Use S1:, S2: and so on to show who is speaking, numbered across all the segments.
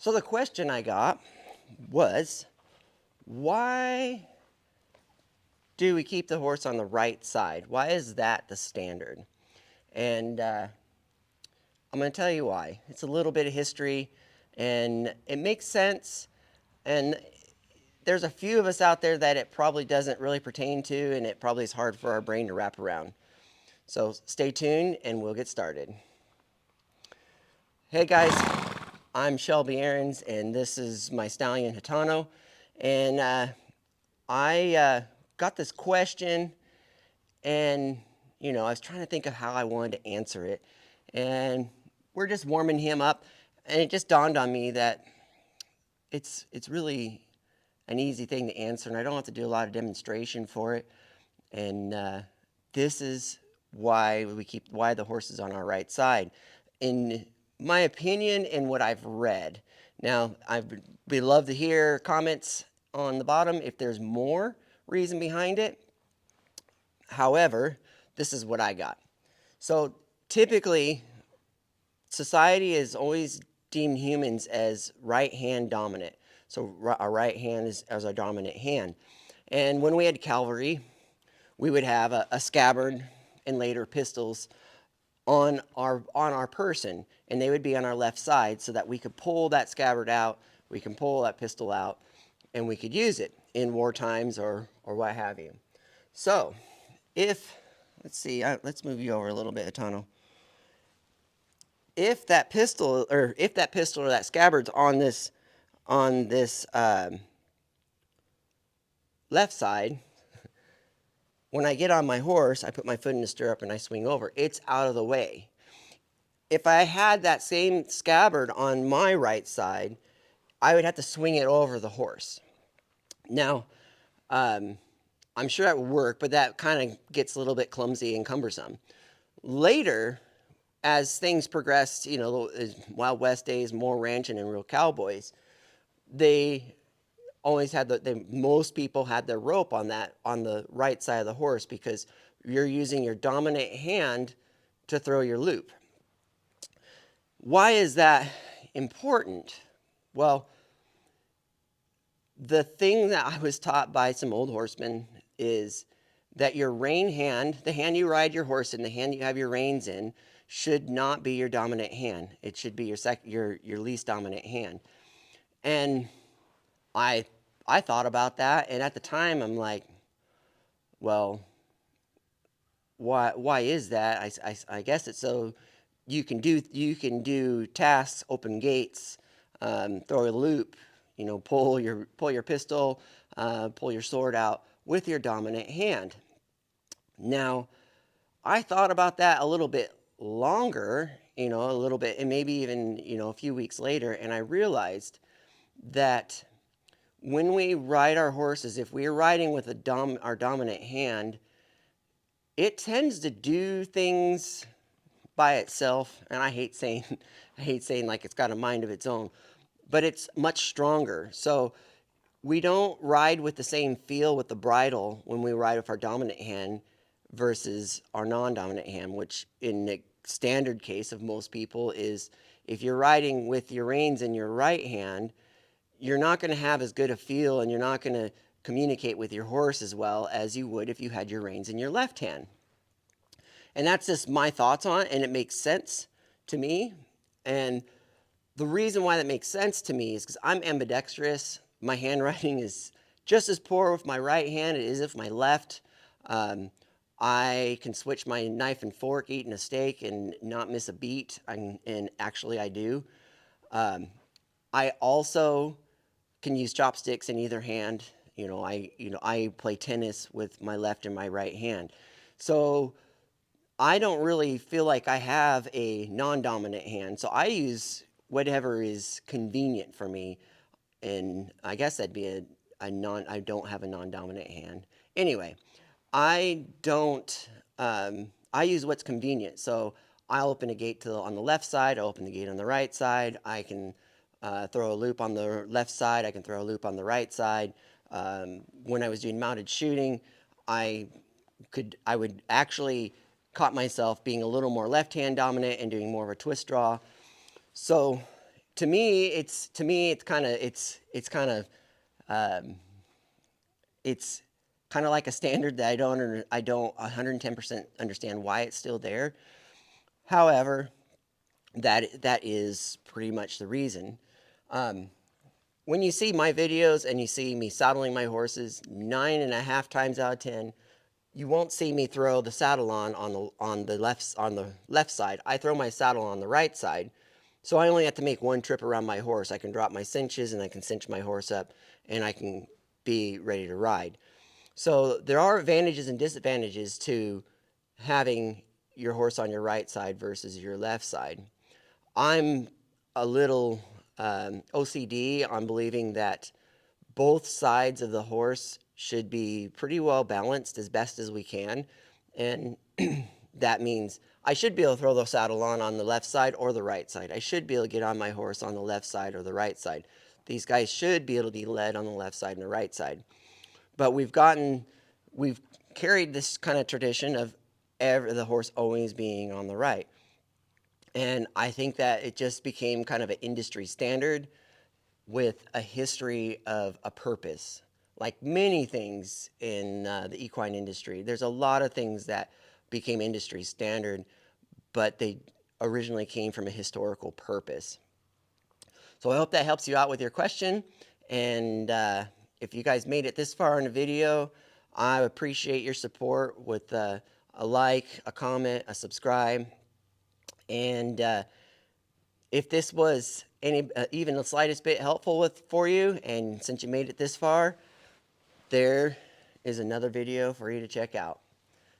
S1: So the question I got was, why do we keep the horse on the right side? Why is that the standard? And I'm going to tell you why. It's a little bit of history, and it makes sense. And there's a few of us out there that it probably doesn't really pertain to, and it probably is hard for our brain to wrap around. So stay tuned, and we'll get started. Hey guys, I'm Shelby Aarons, and this is my stallion Hitano. And I got this question, and I was trying to think of how I wanted to answer it. And we're just warming him up, and it just dawned on me that it's really an easy thing to answer, and I don't have to do a lot of demonstration for it. And this is why the horse is on our right side, in my opinion and what I've read. Now, we love to hear comments on the bottom if there's more reason behind it. However, this is what I got. So typically, society has always deemed humans as right hand dominant. So our right hand is as our dominant hand. And when we had cavalry, we would have a scabbard and later pistols on our person, and they would be on our left side so that we could pull that scabbard out, we can pull that pistol out, and we could use it in war times or what have you. So, if let's see, let's move you over a little bit, Atano. If that pistol or that scabbard's on this left side, when I get on my horse, I put my foot in the stirrup and I swing over. It's out of the way. If I had that same scabbard on my right side, I would have to swing it over the horse. Now, I'm sure that would work, but that kind of gets a little bit clumsy and cumbersome. Later, as things progressed, Wild West days, more ranching and real cowboys, they always had most people had their rope on the right side of the horse because you're using your dominant hand to throw your loop. Why is that important? Well, the thing that I was taught by some old horsemen is that your rein hand, the hand you ride your horse in, the hand you have your reins in, should not be your dominant hand. It should be your least dominant hand. And I thought about that, and at the time I'm like, well, why is that? I guess it's so you can do tasks, open gates, throw a loop, pull your pistol, pull your sword out with your dominant hand. Now, I thought about that a little bit longer, a little bit, and maybe even a few weeks later, and I realized that when we ride our horses, if we're riding with our dominant hand, it tends to do things by itself, and I hate saying like it's got a mind of its own, but it's much stronger. So we don't ride with the same feel with the bridle when we ride with our dominant hand versus our non-dominant hand, which in the standard case of most people is if you're riding with your reins in your right hand, you're not going to have as good a feel and you're not going to communicate with your horse as well as you would if you had your reins in your left hand. And that's just my thoughts on it, and it makes sense to me. And the reason why that makes sense to me is because I'm ambidextrous. My handwriting is just as poor with my right hand as it is with my left. I can switch my knife and fork eating a steak and not miss a beat, and actually I do. I also can use chopsticks in either hand. I play tennis with my left and my right hand. So I don't really feel like I have a non-dominant hand, so I use whatever is convenient for me, and I guess that'd be I don't have a non-dominant hand. Anyway, I don't, I use what's convenient, so I'll open a gate on the left side, I'll open the gate on the right side, I can throw a loop on the left side, I can throw a loop on the right side. When I was doing mounted shooting, I would actually caught myself being a little more left hand dominant and doing more of a twist draw. So it's it's kind of like a standard that I don't 110% understand why it's still there. However, that is pretty much the reason. When you see my videos and you see me saddling my horses, 9.5 times out of 10, you won't see me throw the saddle on the left side. I throw my saddle on the right side. So I only have to make one trip around my horse. I can drop my cinches and I can cinch my horse up and I can be ready to ride. So there are advantages and disadvantages to having your horse on your right side versus your left side. I'm a little OCD on believing that both sides of the horse should be pretty well balanced as best as we can. And that means I should be able to throw the saddle on the left side or the right side. I should be able to get on my horse on the left side or the right side. These guys should be able to be led on the left side and the right side. But we've carried this kind of tradition of the horse always being on the right. And I think that it just became kind of an industry standard with a history of a purpose. Like many things in the equine industry, there's a lot of things that became industry standard, but they originally came from a historical purpose. So I hope that helps you out with your question. And if you guys made it this far in the video, I appreciate your support with a like, a comment, a subscribe. And if this was even the slightest bit helpful for you, and since you made it this far, there is another video for you to check out.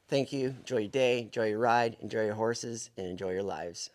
S1: Thank you. Enjoy your day, enjoy your ride, enjoy your horses, and enjoy your lives.